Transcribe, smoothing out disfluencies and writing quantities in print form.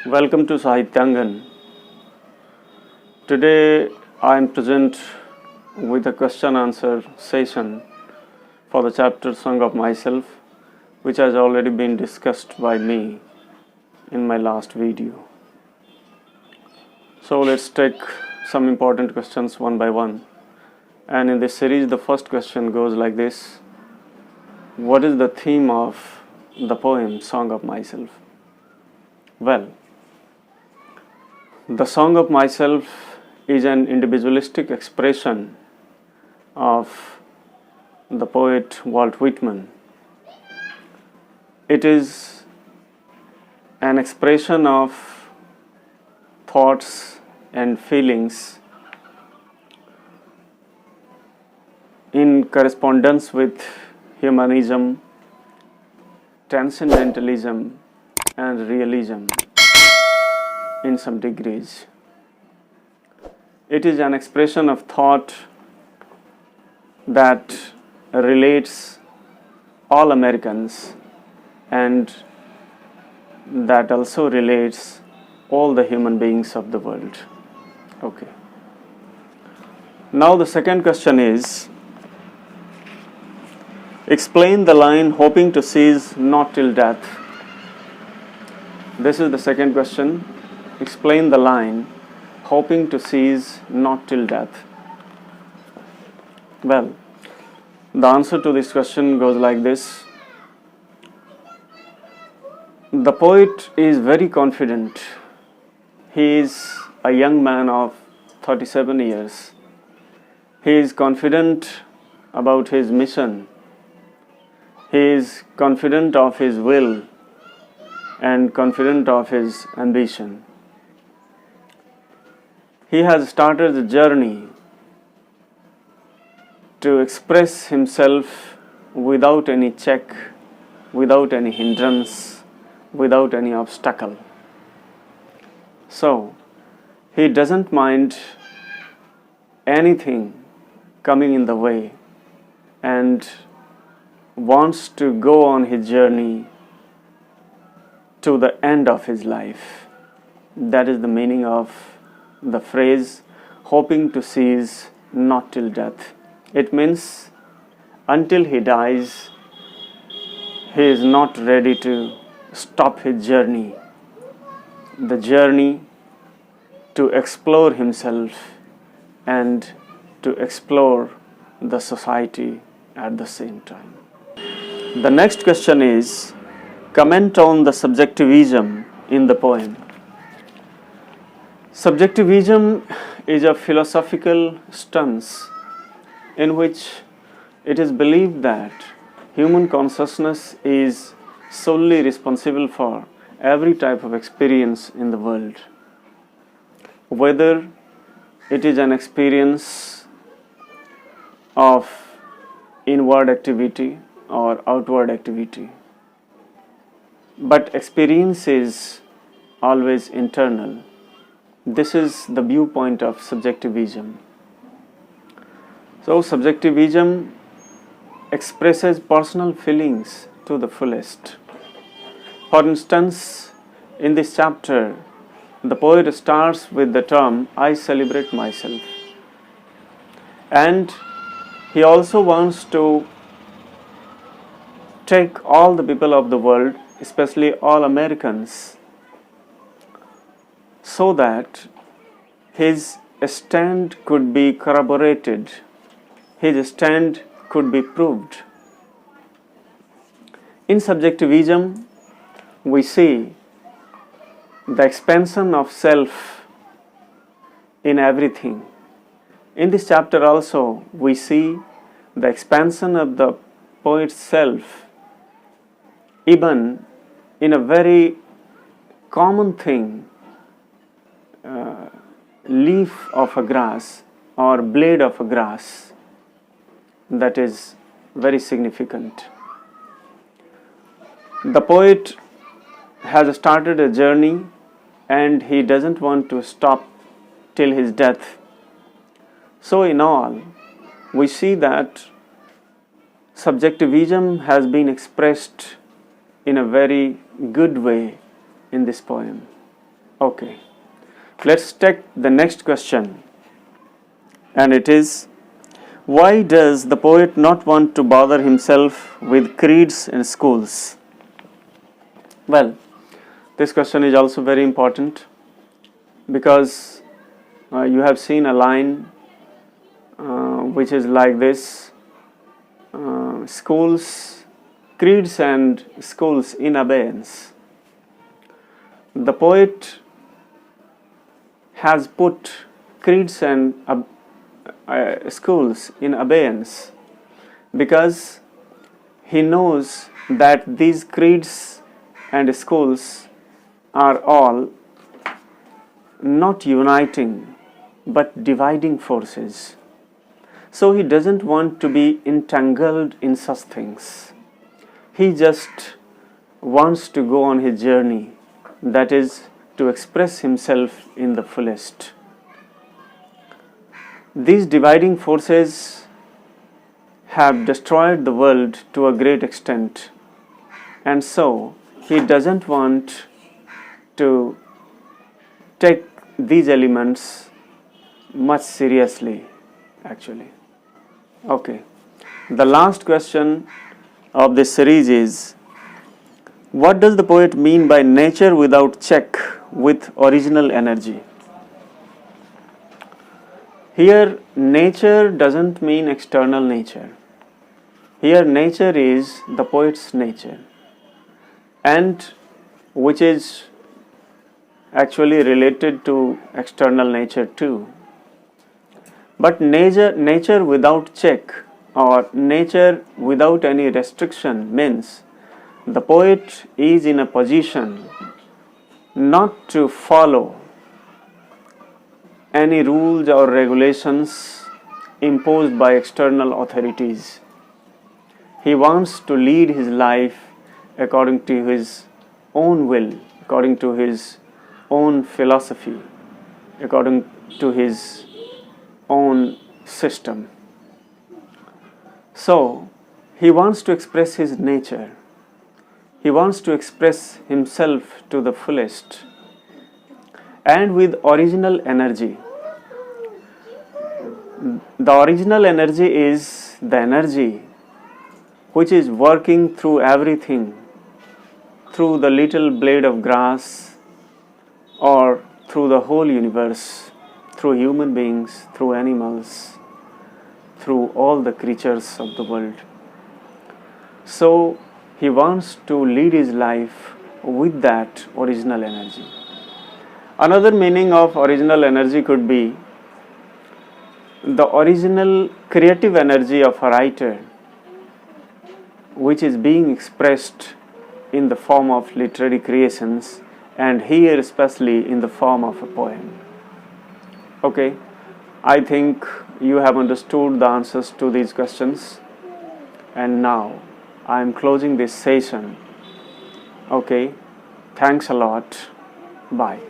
Welcome to Sahityangan. Today I am present with a question-answer session for the chapter Song of Myself, which has already been discussed by me in my last video. So let's take some important questions one by one. And in this series, the first question goes like this: what is the theme of the poem Song of Myself? Well, the Song of Myself is an individualistic expression of the poet Walt Whitman. It is an expression of thoughts and feelings in correspondence with humanism, transcendentalism, and realism in some degrees. It is an expression of thought that relates all Americans and that also relates all the human beings of the world. Okay. Now the second question is, explain the line hoping to seize not till death. This is the second question. Explain the line hoping to seize not till death. Well, the answer to this question goes like this. The poet is very confident. He is a young man of 37 years. He is confident about his mission. He is confident of his will and confident of his ambition. He has started the journey to express himself without any check, without any hindrance, without any obstacle. So, he doesn't mind anything coming in the way and wants to go on his journey to the end of his life. That is the meaning of the phrase hoping to seize not till death. It means until he dies, he is not ready to stop his journey, the journey to explore himself and to explore the society at the same time. The next question is, comment on the subjectivism in the poem. Subjectivism is a philosophical stance in which it is believed that human consciousness is solely responsible for every type of experience in the world, whether it is an experience of inward activity or outward activity. But experience is always internal. This is the viewpoint of subjectivism. So, subjectivism expresses personal feelings to the fullest. For instance, in this chapter, the poet starts with the term, I celebrate myself. And he also wants to take all the people of the world, especially all Americans, so that his stand could be corroborated, his stand could be proved. In subjectivism, we see the expansion of self in everything. In this chapter also, we see the expansion of the poet's self, even in a very common thing, leaf of a grass or blade of a grass, that is very significant. The poet has started a journey and he doesn't want to stop till his death. So in all, we see that subjectivism has been expressed in a very good way in this poem. Okay, let's take the next question, and it is, why does the poet not want to bother himself with creeds in schools? Well, this question is also very important because you have seen a line which is like this: schools, creeds and schools in abeyance. The poet has put creeds and schools in abeyance because he knows that these creeds and schools are all not uniting but dividing forces. So he doesn't want to be entangled in such things. He just wants to go on his journey, that is, to express himself in the fullest. These dividing forces have destroyed the world to a great extent, and so he doesn't want to take these elements much seriously, actually. Okay, the last question of this series is, what does the poet mean by nature without check with original energy? Here, nature doesn't mean external nature. Here, nature is the poet's nature, and which is actually related to external nature too. But nature without check or nature without any restriction means the poet is in a position not to follow any rules or regulations imposed by external authorities. He wants to lead his life according to his own will, according to his own philosophy, according to his own system. So, he wants to express his nature. He wants to express himself to the fullest and with original energy. The original energy is the energy which is working through everything, through the little blade of grass or through the whole universe, through human beings, through animals, through all the creatures of the world. So he wants to lead his life with that original energy. Another meaning of original energy could be the original creative energy of a writer, which is being expressed in the form of literary creations, and here especially in the form of a poem. Okay, I think you have understood the answers to these questions, and now I am closing this session. Okay, thanks a lot. Bye.